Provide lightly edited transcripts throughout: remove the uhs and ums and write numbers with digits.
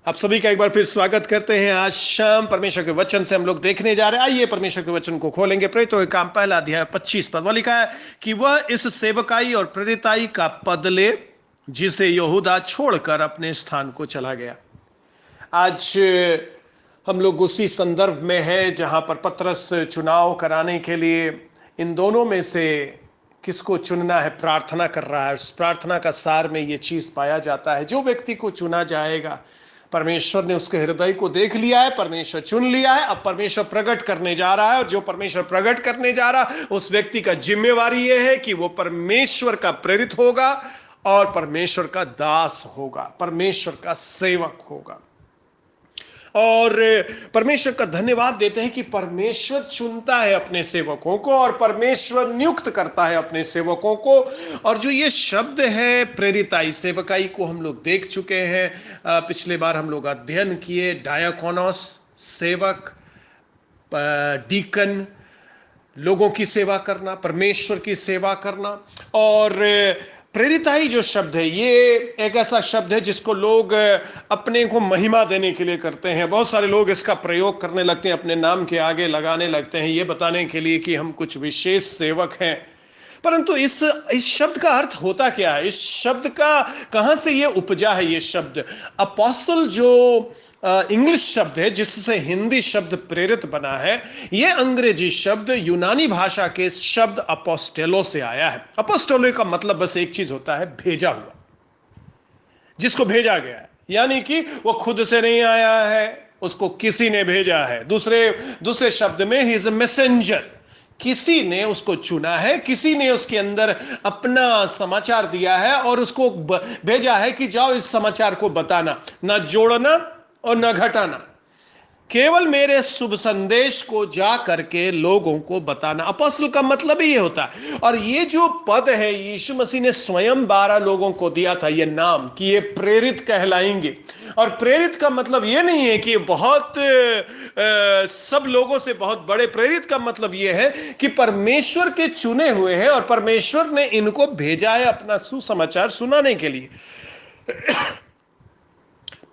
आप सभी का एक बार फिर स्वागत करते हैं। आज शाम परमेश्वर के वचन से हम लोग देखने जा रहे हैं। आइए परमेश्वर के वचन को खोलेंगे। प्रेरितों के काम पहला अध्याय 25 पद में लिखा है कि वह इस सेवकाई और प्रेरिताई का पद ले जिसे यहूदा छोड़कर अपने स्थान को चला गया। आज हम लोग उसी संदर्भ में हैं जहां पर पतरस चुनाव कराने के लिए इन दोनों में से किसको चुनना है प्रार्थना कर रहा है। उस प्रार्थना का सार में ये चीज पाया जाता है, जो व्यक्ति को चुना जाएगा परमेश्वर ने उसके हृदय को देख लिया है, परमेश्वर चुन लिया है, अब परमेश्वर प्रकट करने जा रहा है। और जो परमेश्वर प्रकट करने जा रहा है उस व्यक्ति का जिम्मेवारी यह है कि वो परमेश्वर का प्रेरित होगा और परमेश्वर का दास होगा, परमेश्वर का सेवक होगा। और परमेश्वर का धन्यवाद देते हैं कि परमेश्वर चुनता है अपने सेवकों को और परमेश्वर नियुक्त करता है अपने सेवकों को। और जो ये शब्द है प्रेरिताई, सेवकाई को हम लोग देख चुके हैं। पिछले बार हम लोग अध्ययन किए डायाकोनोस सेवक, डीकन लोगों की सेवा करना, परमेश्वर की सेवा करना। और प्रेरिताई जो शब्द है ये एक ऐसा शब्द है जिसको लोग अपने को महिमा देने के लिए करते हैं। बहुत सारे लोग इसका प्रयोग करने लगते हैं, अपने नाम के आगे लगाने लगते हैं, ये बताने के लिए कि हम कुछ विशेष सेवक हैं। परंतु इस शब्द का अर्थ होता क्या है? इस शब्द का कहां से ये उपजा है? ये शब्द अपोस्टल जो इंग्लिश शब्द है जिससे हिंदी शब्द प्रेरित बना है, यह अंग्रेजी शब्द यूनानी भाषा के शब्द अपोस्टेलो से आया है। अपोस्टेलो का मतलब बस एक चीज होता है, भेजा हुआ, जिसको भेजा गया है। यानी कि वो खुद से नहीं आया है, उसको किसी ने भेजा है। दूसरे शब्द में ही इज ए मैसेंजर। किसी ने उसको चुना है, किसी ने उसके अंदर अपना समाचार दिया है और उसको भेजा है कि जाओ इस समाचार को बताना, ना जोड़ना और न घटाना, केवल मेरे शुभ संदेश को जा करके लोगों को बताना। अपोस्टल का मतलब ही ये होता है। और ये जो पद है यीशु मसीह ने स्वयं 12 लोगों को दिया था, ये नाम कि ये प्रेरित कहलाएंगे। और प्रेरित का मतलब ये नहीं है कि बहुत सब लोगों से बहुत बड़े। प्रेरित का मतलब ये है कि परमेश्वर के चुने हुए हैं और परमेश्वर ने इनको भेजा है अपना सुसमाचार सुनाने के लिए।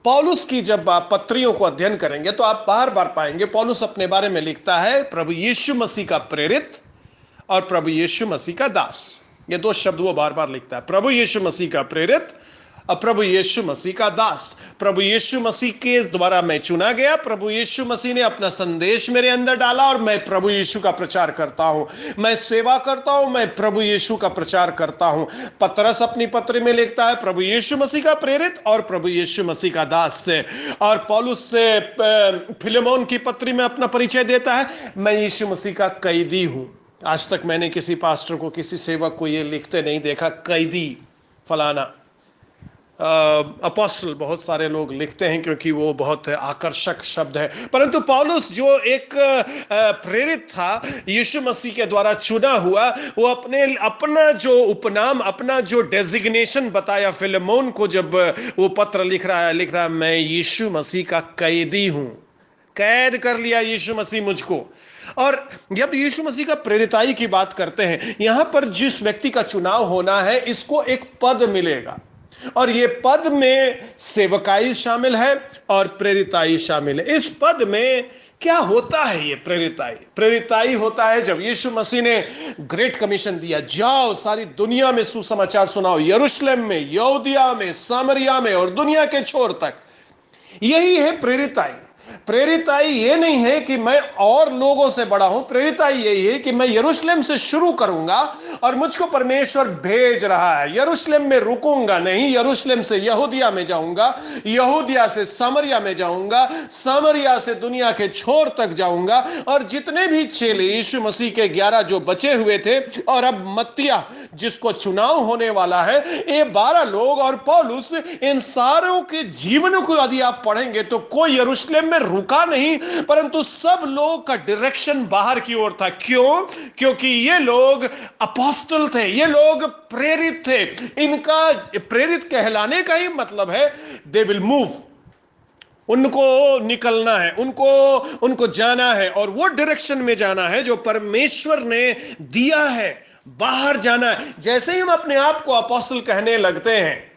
पौलुस की जब आप पत्रियों को अध्ययन करेंगे तो आप बार बार पाएंगे पौलुस अपने बारे में लिखता है प्रभु यीशु मसीह का प्रेरित और प्रभु यीशु मसीह का दास। ये दो शब्द वो बार बार लिखता है, प्रभु यीशु मसीह का प्रेरित और प्रभु यीशु मसीह का दास। प्रभु यीशु मसीह के द्वारा मैं चुना गया, प्रभु यीशु मसीह ने अपना संदेश मेरे अंदर डाला और मैं प्रभु यीशु का प्रचार करता हूं। मैं सेवा करता हूं, मैं प्रभु यीशु का प्रचार करता हूं। पतरस अपनी पत्री में लिखता है प्रभु यीशु मसीह का प्रेरित और प्रभु यीशु मसीह का दास से। और पौलुस से फिलेमोन की पत्री में अपना परिचय देता है, मैं यीशु मसीह का कैदी हूं। आज तक मैंने किसी पास्टर को, किसी सेवक को ये लिखते नहीं देखा कैदी फलाना। अपोस्टल बहुत सारे लोग लिखते हैं क्योंकि वो बहुत आकर्षक शब्द है। परंतु पौलुस जो एक प्रेरित था, यीशु मसीह के द्वारा चुना हुआ, वो अपना जो उपनाम, अपना जो डेजिग्नेशन बताया फिलेमोन को। जब वो पत्र लिख रहा है मैं यीशु मसीह का कैदी हूं, कैद कर लिया यीशु मसीह मुझको। और जब यीशु मसीह का प्रेरिताई की बात करते हैं, यहां पर जिस व्यक्ति का चुनाव होना है इसको एक पद मिलेगा और ये पद में सेवकाई शामिल है और प्रेरिताई शामिल है। इस पद में क्या होता है? ये प्रेरिताई होता है जब यीशु मसीह ने ग्रेट कमीशन दिया, जाओ सारी दुनिया में सुसमाचार सुनाओ, यरूशलेम में, यहूदिया में, सामरिया में और दुनिया के छोर तक। यही है प्रेरिताई। प्रेरिताई ये नहीं है कि मैं और लोगों से बड़ा हूं, प्रेरिताई यही है कि मैं यरूशलेम से शुरू करूंगा और मुझको परमेश्वर भेज रहा है। यरूशलेम में रुकूंगा नहीं, यरूशलेम से यहूदिया में जाऊंगा, यहूदिया से सामरिया में जाऊंगा, सामरिया से दुनिया के छोर तक जाऊंगा। और जितने भी चेले यीशु मसीह के 11 जो बचे हुए थे और अब मत्तिया जिसको चुनाव होने वाला है, ये 12 लोग और पौलुस, इन सारों के जीवन को यदि आप पढ़ेंगे तो कोई यरूशलेम में रुका नहीं, परंतु सब लोग का डायरेक्शन बाहर की ओर था। क्यों? क्योंकि ये लोग अपोस्टल थे, ये लोग प्रेरित थे। इनका प्रेरित कहलाने का ही मतलब है दे विल मूव, उनको निकलना है, उनको जाना है और वो डायरेक्शन में जाना है जो परमेश्वर ने दिया है, बाहर जाना है। जैसे ही हम अपने आप को अपोस्टल कहने लगते हैं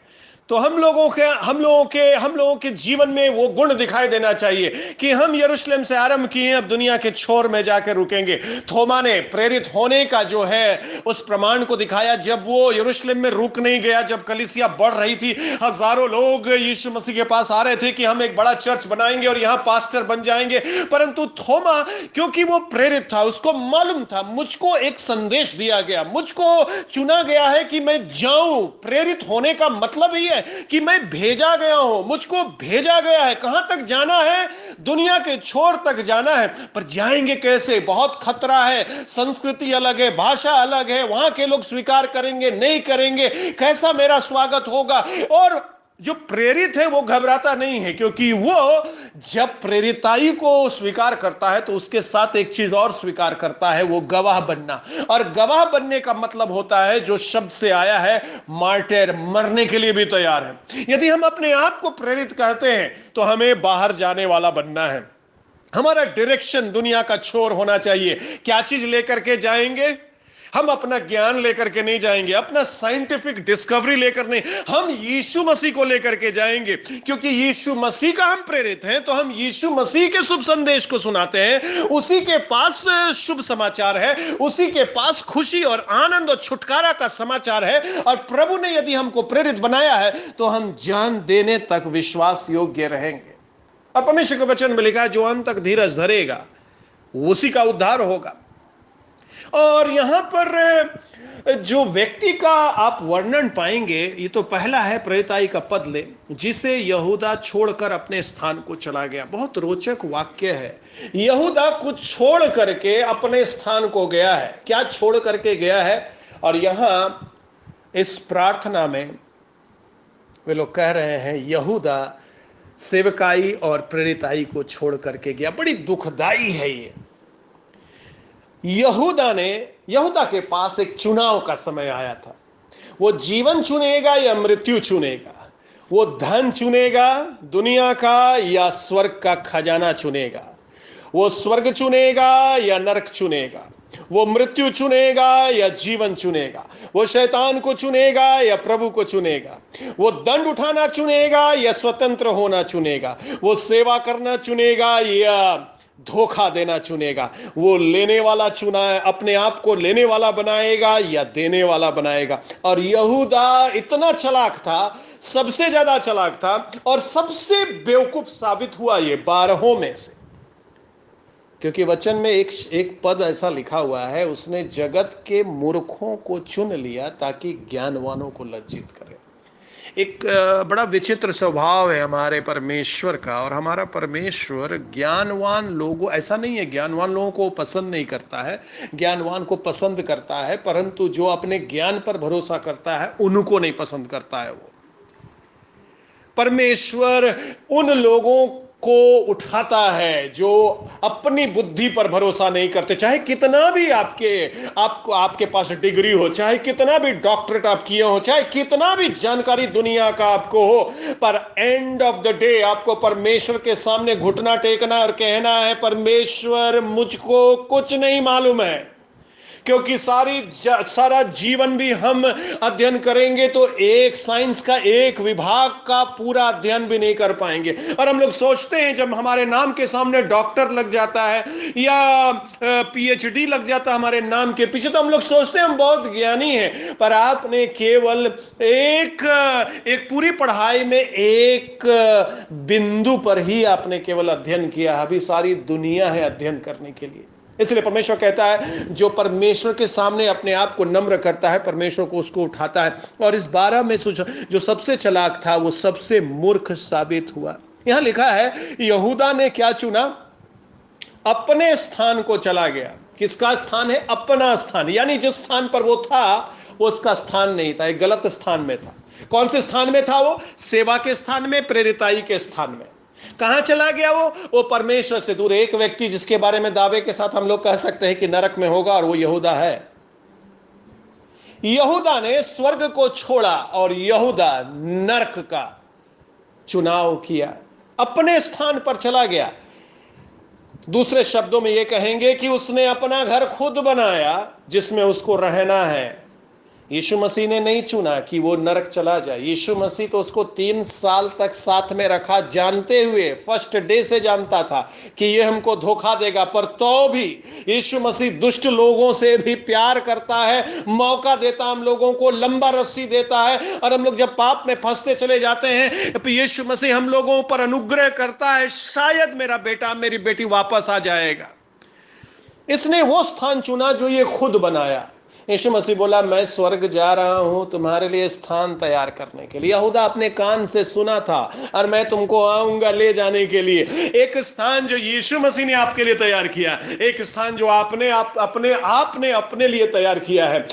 तो हम लोगों के जीवन में वो गुण दिखाई देना चाहिए कि हम यरूशलेम से आरंभ किए हैं, अब दुनिया के छोर में जाकर रुकेंगे। थोमा ने प्रेरित होने का जो है उस प्रमाण को दिखाया। जब वो यरूशलेम में रुक नहीं गया, जब कलीसिया बढ़ रही थी, हजारों लोग यीशु मसीह के पास आ रहे थे कि हम एक बड़ा चर्च बनाएंगे और यहां पास्टर बन जाएंगे, परंतु थोमा, क्योंकि वो प्रेरित था, उसको मालूम था मुझको एक संदेश दिया गया, मुझको चुना गया है कि मैं जाऊं। प्रेरित होने का मतलब ही है कि मैं भेजा गया हूं, मुझको भेजा गया है। कहां तक जाना है? दुनिया के छोर तक जाना है। पर जाएंगे कैसे? बहुत खतरा है, संस्कृति अलग है, भाषा अलग है, वहां के लोग स्वीकार करेंगे नहीं करेंगे, कैसा मेरा स्वागत होगा। और जो प्रेरित है वो घबराता नहीं है, क्योंकि वो जब प्रेरिताई को स्वीकार करता है तो उसके साथ एक चीज और स्वीकार करता है, वो गवाह बनना। और गवाह बनने का मतलब होता है, जो शब्द से आया है, मार्टेर, मरने के लिए भी तैयार है। यदि हम अपने आप को प्रेरित कहते हैं तो हमें बाहर जाने वाला बनना है। हमारा डायरेक्शन दुनिया का छोर होना चाहिए। क्या चीज लेकर के जाएंगे? हम अपना ज्ञान लेकर के नहीं जाएंगे, अपना साइंटिफिक डिस्कवरी लेकर नहीं, हम यीशु मसीह को लेकर के जाएंगे। क्योंकि यीशु मसीह का हम प्रेरित हैं तो हम यीशु मसीह के शुभ संदेश को सुनाते हैं। उसी के पास शुभ समाचार है, उसी के पास खुशी और आनंद और छुटकारा का समाचार है। और प्रभु ने यदि हमको प्रेरित बनाया है तो हम जान देने तक विश्वास योग्य रहेंगे। और परमेश्वर के वचन में लिखा है, जो अंत तक धीरज धरेगा उसी का उद्धार होगा। और यहां पर जो व्यक्ति का आप वर्णन पाएंगे, ये तो पहला है, प्रेरिताई का पद ले, जिसे यहूदा छोड़कर अपने स्थान को चला गया। बहुत रोचक वाक्य है। यहूदा कुछ छोड़ करके अपने स्थान को गया है। क्या छोड़ करके गया है? और यहां इस प्रार्थना में वे लोग कह रहे हैं, यहूदा सेवकाई और प्रेरिताई को छोड़ करके गया। बड़ी दुखदाई है ये। यहूदा के पास एक चुनाव का समय आया था। वो जीवन चुनेगा या मृत्यु चुनेगा? वो धन चुनेगा दुनिया का या स्वर्ग का खजाना चुनेगा? वो स्वर्ग चुनेगा या नरक चुनेगा? वो मृत्यु चुनेगा या जीवन चुनेगा? वो शैतान को चुनेगा या प्रभु को चुनेगा? वो दंड उठाना चुनेगा या स्वतंत्र होना चुनेगा? वो सेवा करना चुनेगा या धोखा देना चुनेगा? वो लेने वाला चुना है, अपने आप को लेने वाला बनाएगा या देने वाला बनाएगा? और यहूदा इतना चालाक था, सबसे ज्यादा चालाक था, और सबसे बेवकूफ साबित हुआ ये 12 में से। क्योंकि वचन में एक पद ऐसा लिखा हुआ है, उसने जगत के मूर्खों को चुन लिया ताकि ज्ञानवानों को लज्जित करे। एक बड़ा विचित्र स्वभाव है हमारे परमेश्वर का। और हमारा परमेश्वर ज्ञानवान लोगों, ऐसा नहीं है ज्ञानवान लोगों को पसंद नहीं करता है, ज्ञानवान को पसंद करता है, परंतु जो अपने ज्ञान पर भरोसा करता है उनको नहीं पसंद करता है। वो परमेश्वर उन लोगों को उठाता है जो अपनी बुद्धि पर भरोसा नहीं करते। चाहे कितना भी आपके पास डिग्री हो, चाहे कितना भी डॉक्टरेट आप किए हो, चाहे कितना भी जानकारी दुनिया का आपको हो, पर एंड ऑफ द डे आपको परमेश्वर के सामने घुटना टेकना और कहना है, परमेश्वर मुझको कुछ नहीं मालूम है। क्योंकि सारा जीवन भी हम अध्ययन करेंगे तो एक साइंस का एक विभाग का पूरा अध्ययन भी नहीं कर पाएंगे। और हम लोग सोचते हैं, जब हमारे नाम के सामने डॉक्टर लग जाता है या पीएचडी लग जाता है हमारे नाम के पीछे, तो हम लोग सोचते हैं हम बहुत ज्ञानी हैं। पर आपने केवल एक पूरी पढ़ाई में एक बिंदु पर ही आपने केवल अध्ययन किया। अभी सारी दुनिया है अध्ययन करने के लिए। इसलिए परमेश्वर कहता है, जो परमेश्वर के सामने अपने आप को नम्र करता है, परमेश्वर को उसको उठाता है। और इस 12 में जो सबसे चालाक था वो सबसे मूर्ख साबित हुआ। यहां लिखा है, यहूदा ने क्या चुना? अपने स्थान को चला गया। किसका स्थान है? अपना स्थान। यानी जिस स्थान पर वो था वो उसका स्थान नहीं था, एक गलत स्थान में था। कौन से स्थान में था वो? सेवा के स्थान में, प्रेरिताई के स्थान में। कहां चला गया वो परमेश्वर से दूर। एक व्यक्ति जिसके बारे में दावे के साथ हम लोग कह सकते हैं कि नरक में होगा, और वो यहूदा है। यहूदा ने स्वर्ग को छोड़ा और यहूदा नरक का चुनाव किया, अपने स्थान पर चला गया। दूसरे शब्दों में यह कहेंगे कि उसने अपना घर खुद बनाया जिसमें उसको रहना है। यीशु मसीह ने नहीं चुना कि वो नरक चला जाए। यीशु मसीह तो उसको 3 साल तक साथ में रखा, जानते हुए, फर्स्ट डे से जानता था कि ये हमको धोखा देगा, पर तो भी यीशु मसीह दुष्ट लोगों से भी प्यार करता है, मौका देता हम लोगों को, लंबा रस्सी देता है। और हम लोग जब पाप में फंसते चले जाते हैं तो यीशु मसीह हम लोगों पर अनुग्रह करता है, शायद मेरा बेटा मेरी बेटी वापस आ जाएगा। इसने वो स्थान चुना जो ये खुद बनाया। यीशु मसीह बोला, मैं स्वर्ग जा रहा हूं तुम्हारे लिए स्थान तैयार करने के लिए। यहूदा अपने कान से सुना था, और मैं तुमको आऊंगा ले जाने के लिए। एक स्थान जो यीशु मसीह ने आपके लिए तैयार किया, एक स्थान जो आपने अपने लिए तैयार किया है।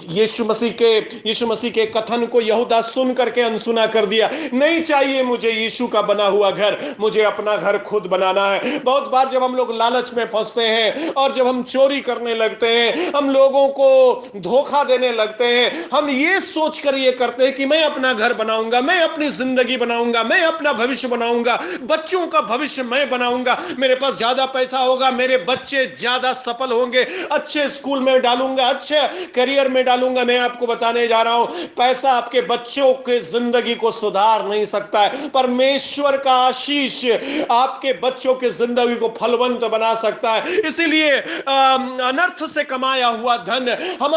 यीशु मसीह के कथन को यहूदा सुन करके अनसुना कर दिया। नहीं चाहिए मुझे यीशु का बना हुआ घर, मुझे अपना घर खुद बनाना है। बहुत बार जब हम लोग लालच में फंसते हैं और जब हम चोरी करने लगते हैं, हम लोगों को धोखा देने लगते हैं, हम ये सोचकर ये करते हैं कि मैं अपना घर बनाऊंगा, मैं अपनी जिंदगी बनाऊंगा, मैं अपना भविष्य बनाऊंगा, बच्चों का भविष्य मैं बनाऊंगा, मेरे पास ज्यादा पैसा होगा, मेरे बच्चे ज्यादा सफल होंगे, अच्छे स्कूल में डालूंगा, अच्छे करियर में डालूंगा। मैं आपको बताने जा रहा हूं, पैसा आपके बच्चों के जिंदगी को सुधार नहीं सकता है। परमेश्वर का आशीष आपके बच्चों की जिंदगी को फलवंत बना सकता है। इसीलिए अनर्थ से कमाया हुआ धन हमारे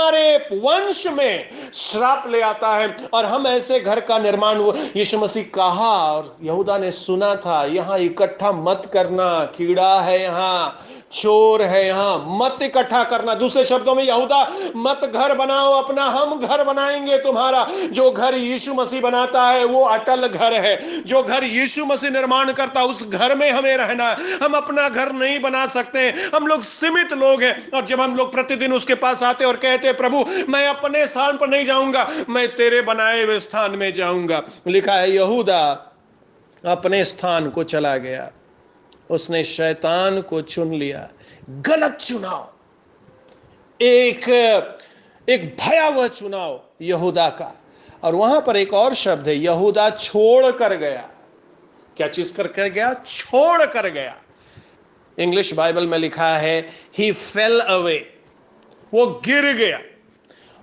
वंश में श्राप ले आता है, और हम ऐसे घर का निर्माण हुआ। यीशु मसीह कहा और यहूदा ने सुना था, यहां इकट्ठा मत करना, कीड़ा है यहां, चोर है यहां, मत इकट्ठा करना। दूसरे शब्दों में, यहूदा मत घर बनाओ अपना, हम घर बनाएंगे तुम्हारा। जो घर यीशु मसीह बनाता है वो अटल घर है। जो घर यीशु मसीह निर्माण करता, उस घर में हमें रहना है। हम अपना घर नहीं बना सकते, हम लोग सीमित लोग हैं। और जब हम लोग प्रतिदिन उसके पास आते और कहते हैं, प्रभु मैं अपने स्थान पर नहीं जाऊंगा, मैं तेरे बनाए हुए स्थान में जाऊंगा। लिखा है, यहूदा अपने स्थान को चला गया, उसने शैतान को चुन लिया। गलत चुनाव, एक एक भयावह चुनाव यहूदा का। और वहां पर एक और शब्द है, यहूदा छोड़ कर गया। क्या चीज कर गया? छोड़ कर गया। इंग्लिश बाइबल में लिखा है, ही फेल अवे, वो गिर गया।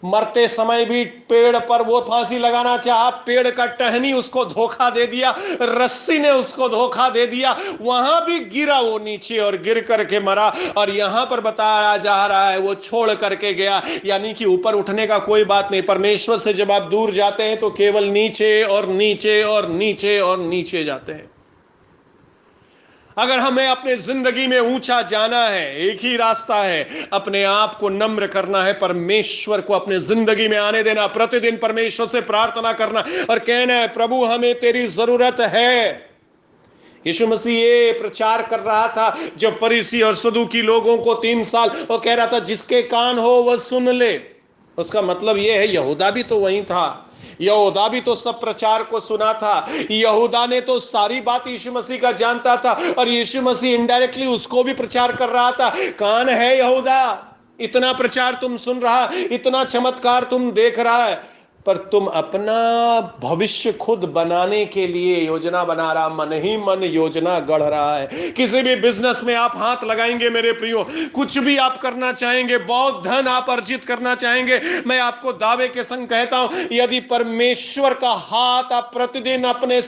मरते समय भी पेड़ पर वो फांसी लगाना चाहा, पेड़ का टहनी उसको धोखा दे दिया, रस्सी ने उसको धोखा दे दिया, वहां भी गिरा वो नीचे और गिर करके मरा। और यहां पर बताया जा रहा है, वो छोड़ करके गया, यानी कि ऊपर उठने का कोई बात नहीं। परमेश्वर से जब आप दूर जाते हैं तो केवल नीचे और नीचे और नीचे और नीचे जाते हैं। अगर हमें अपने जिंदगी में ऊंचा जाना है, एक ही रास्ता है, अपने आप को नम्र करना है, परमेश्वर को अपने जिंदगी में आने देना, प्रतिदिन परमेश्वर से प्रार्थना करना और कहना है, प्रभु हमें तेरी जरूरत है। यीशु मसीह ये प्रचार कर रहा था जब फरीसी और सदूकी लोगों को 3 साल वो कह रहा था, जिसके कान हो वह सुन ले। उसका मतलब यह है, यहूदा भी तो वही था, यहूदा भी तो सब प्रचार को सुना था। यहूदा ने तो सारी बात यीशु मसीह का जानता था, और यीशु मसीह इनडायरेक्टली उसको भी प्रचार कर रहा था। कान है यहूदा, इतना प्रचार तुम सुन रहा, इतना चमत्कार तुम देख रहा है, पर तुम अपना भविष्य खुद बनाने के लिए योजना बना रहा, मन ही मन योजना गढ़ रहा है। किसी भी बिजनेस में आप हाथ लगाएंगे मेरे प्रियो, कुछ भी आप करना चाहेंगे, बहुत धन आप अर्जित करना चाहेंगे, मैं आपको दावे के संग कहता हूं, यदि परमेश्वर का हाथ आप प्रतिदिन अपने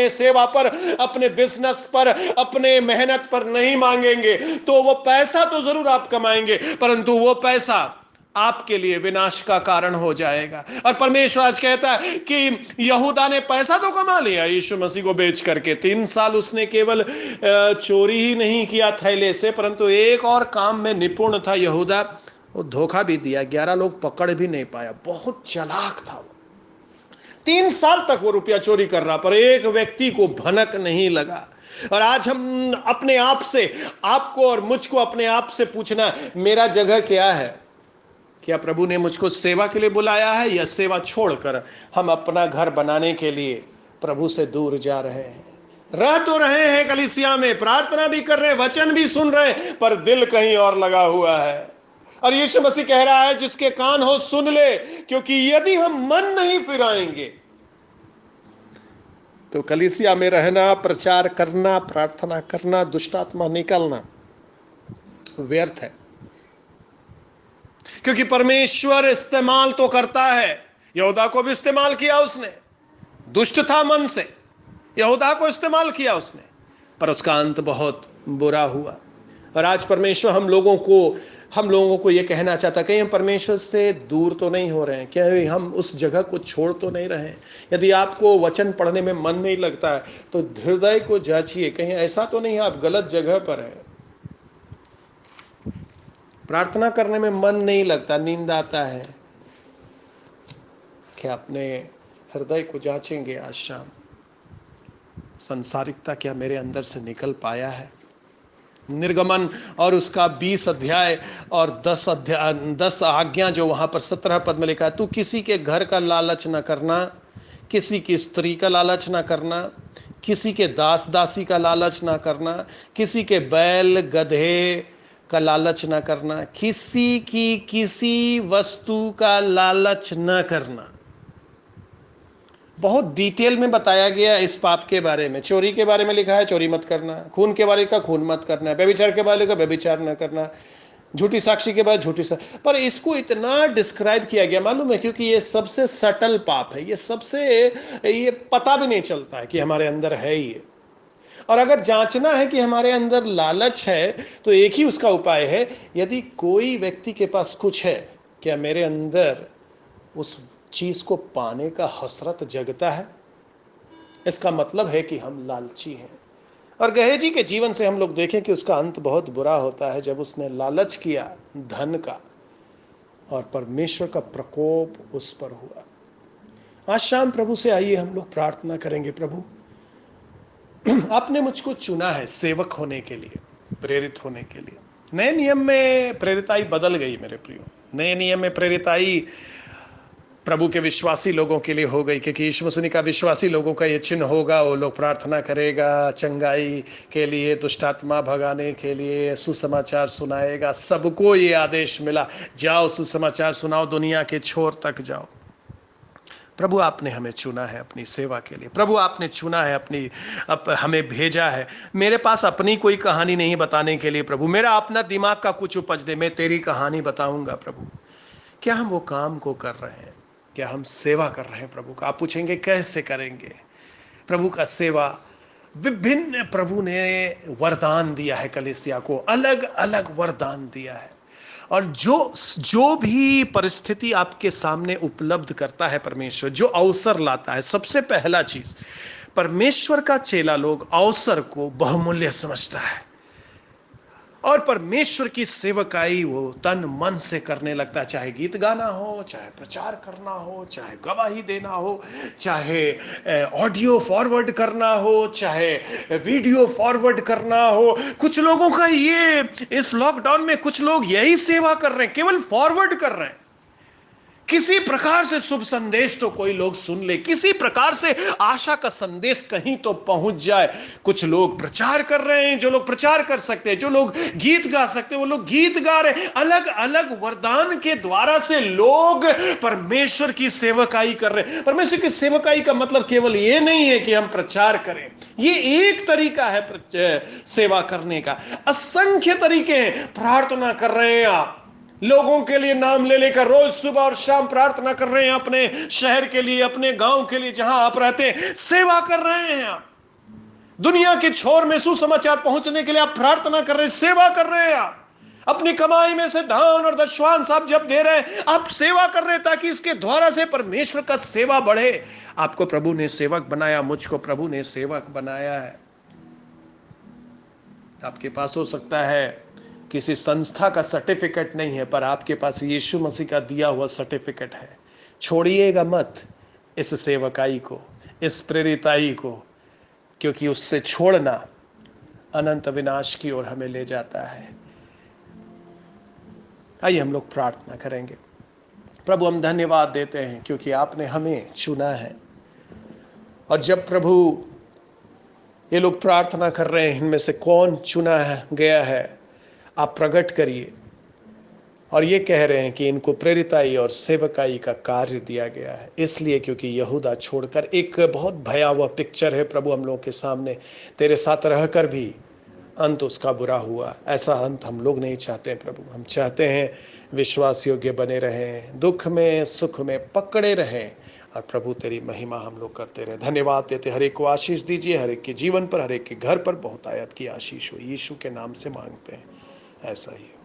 सेवा पर, अपने बिजनेस पर, अपने मेहनत पर नहीं मांगेंगे, तो वो पैसा तो जरूर आप कमाएंगे, परंतु वो पैसा आपके लिए विनाश का कारण हो जाएगा। और परमेश्वर आज कहता है कि यहूदा ने पैसा तो कमा लिया यीशु मसीह को बेच करके। 3 साल उसने केवल चोरी ही नहीं किया थैले से, परंतु एक और काम में निपुण था यहूदा, वो धोखा भी दिया। 11 लोग पकड़ भी नहीं पाया, बहुत चालाक था वो। 3 साल तक वो रुपया चोरी कर रहा, पर एक व्यक्ति को भनक नहीं लगा। और आज हम अपने आप से, आपको और मुझको अपने आप से पूछना, मेरा जगह क्या है? क्या प्रभु ने मुझको सेवा के लिए बुलाया है, या सेवा छोड़कर हम अपना घर बनाने के लिए प्रभु से दूर जा रहे हैं? रह तो रहे हैं कलीसिया में, प्रार्थना भी कर रहे हैं, वचन भी सुन रहे हैं, पर दिल कहीं और लगा हुआ है। और यीशु मसीह कह रहा है, जिसके कान हो सुन ले, क्योंकि यदि हम मन नहीं फिराएंगे तो कलीसिया में रहना, प्रचार करना, प्रार्थना करना, दुष्टात्मा निकलना व्यर्थ है। क्योंकि परमेश्वर इस्तेमाल तो करता है। यहूदा को भी इस्तेमाल किया उसने, दुष्ट था मन से, यहूदा को इस्तेमाल किया उसने, पर उसका अंत बहुत बुरा हुआ। और आज परमेश्वर हम लोगों को यह कहना चाहता, कहीं हम परमेश्वर से दूर तो नहीं हो रहे हैं, क्या हम उस जगह को छोड़ तो नहीं रहे हैं? यदि आपको वचन पढ़ने में मन नहीं लगता है तो हृदय को जांचिए, कहीं ऐसा तो नहीं आप गलत जगह पर है। प्रार्थना करने में मन नहीं लगता, नींद आता है, क्या अपने हृदय को जांचेंगे आज शाम? संसारिकता क्या मेरे अंदर से निकल पाया है? निर्गमन और उसका 20 अध्याय और 10 आज्ञा जो वहां पर 17 पद में लिखा है, तू किसी के घर का लालच न करना, किसी की स्त्री का लालच ना करना, किसी के दास दासी का लालच ना करना, किसी के बैल गधे का लालच ना करना, किसी की किसी वस्तु का लालच ना करना। बहुत डिटेल में बताया गया इस पाप के बारे में। चोरी के बारे में लिखा है चोरी मत करना, खून के बारे का खून मत करना, व्यभिचार के बारे का व्यभिचार न करना, झूठी साक्षी के बाद झूठी साक्षी। पर इसको इतना डिस्क्राइब किया गया, मालूम है, क्योंकि ये सबसे सटल पाप है, ये पता भी नहीं चलता है कि हमारे अंदर है ये। और अगर जांचना है कि हमारे अंदर लालच है तो एक ही उसका उपाय है, यदि कोई व्यक्ति के पास कुछ है, क्या मेरे अंदर उस चीज को पाने का हसरत जगता है? इसका मतलब है कि हम लालची हैं। और गहेजी के जीवन से हम लोग देखें कि उसका अंत बहुत बुरा होता है, जब उसने लालच किया धन का और परमेश्वर का प्रकोप उस पर हुआ। आज शाम प्रभु से आइए हम लोग प्रार्थना करेंगे, प्रभु आपने मुझको चुना है सेवक होने के लिए, प्रेरित होने के लिए। नए नियम में प्रेरिताई बदल गई मेरे प्रियो। नए नियम में प्रेरिताई प्रभु के विश्वासी लोगों के लिए हो गई, क्योंकि यीशु मसीह का विश्वासी लोगों का ये चिन्ह होगा, वो लोग प्रार्थना करेगा चंगाई के लिए, दुष्टात्मा भगाने के लिए, सुसमाचार सुनाएगा। सबको ये आदेश मिला, जाओ सुसमाचार सुनाओ, दुनिया के छोर तक जाओ। प्रभु आपने हमें चुना है अपनी सेवा के लिए, प्रभु आपने चुना है हमें भेजा है। मेरे पास अपनी कोई कहानी नहीं बताने के लिए प्रभु, मेरा अपना दिमाग का कुछ उपज नहीं, मैं तेरी कहानी बताऊंगा प्रभु। क्या हम वो काम को कर रहे हैं? क्या हम सेवा कर रहे हैं प्रभु का? आप पूछेंगे कैसे करेंगे प्रभु का सेवा? विभिन्न प्रभु ने वरदान दिया है कलीसिया को, अलग अलग वरदान दिया है। और जो जो भी परिस्थिति आपके सामने उपलब्ध करता है परमेश्वर, जो अवसर लाता है, सबसे पहला चीज, परमेश्वर का चेला लोग अवसर को बहुमूल्य समझता है और परमेश्वर की सेवकाई वो तन मन से करने लगता है। चाहे गीत गाना हो, चाहे प्रचार करना हो, चाहे गवाही देना हो, चाहे ऑडियो फॉरवर्ड करना हो, चाहे वीडियो फॉरवर्ड करना हो। कुछ लोगों का ये, इस लॉकडाउन में कुछ लोग यही सेवा कर रहे हैं, केवल फॉरवर्ड कर रहे हैं। किसी प्रकार से शुभ संदेश तो कोई लोग सुन ले, किसी प्रकार से आशा का संदेश कहीं तो पहुंच जाए। कुछ लोग प्रचार कर रहे हैं, जो लोग प्रचार कर सकते हैं, जो लोग गीत गा सकते हैं वो लोग गीत गा रहे हैं। अलग अलग वरदान के द्वारा से लोग परमेश्वर की सेवकाई कर रहे हैं। परमेश्वर की सेवकाई का मतलब केवल ये नहीं है कि हम प्रचार करें, ये एक तरीका है सेवा करने का। असंख्य तरीके हैं। प्रार्थना कर रहे हैं आप, लोगों के लिए नाम ले लेकर रोज सुबह और शाम प्रार्थना कर रहे हैं, अपने शहर के लिए, अपने गांव के लिए, जहां आप रहते हैं सेवा कर रहे हैं। आप दुनिया के छोर में सुसमाचार पहुंचने के लिए आप प्रार्थना कर रहे हैं, सेवा कर रहे हैं। आप अपनी कमाई में से दान और दशवांश आप जब दे रहे हैं, आप सेवा कर रहे हैं, ताकि इसके द्वारा से परमेश्वर का सेवा बढ़े। आपको प्रभु ने सेवक बनाया, मुझको प्रभु ने सेवक बनाया है। आपके पास हो सकता है किसी संस्था का सर्टिफिकेट नहीं है, पर आपके पास यीशु मसीह का दिया हुआ सर्टिफिकेट है। छोड़िएगा मत इस सेवकाई को, इस प्रेरिताई को, क्योंकि उससे छोड़ना अनंत विनाश की ओर हमें ले जाता है। आइए हम लोग प्रार्थना करेंगे। प्रभु हम धन्यवाद देते हैं क्योंकि आपने हमें चुना है। और जब प्रभु ये लोग प्रार्थना कर रहे हैं, इनमें से कौन चुना गया है, आप प्रकट करिए। और ये कह रहे हैं कि इनको प्रेरिताई और सेवकाई का कार्य दिया गया है, इसलिए क्योंकि यहूदा छोड़कर, एक बहुत भयावह पिक्चर है प्रभु हम लोगों के सामने। तेरे साथ रहकर भी अंत उसका बुरा हुआ। ऐसा अंत हम लोग नहीं चाहते हैं प्रभु। हम चाहते हैं विश्वास योग्य बने रहें, दुख में सुख में पकड़े रहें, और प्रभु तेरी महिमा हम लोग करते रहें। धन्यवाद देते, हर एक को आशीष दीजिए, हर एक के जीवन पर, हर एक के घर पर बहुत आयत की आशीष हो। यीशु के नाम से मांगते हैं, ऐसा ही हो।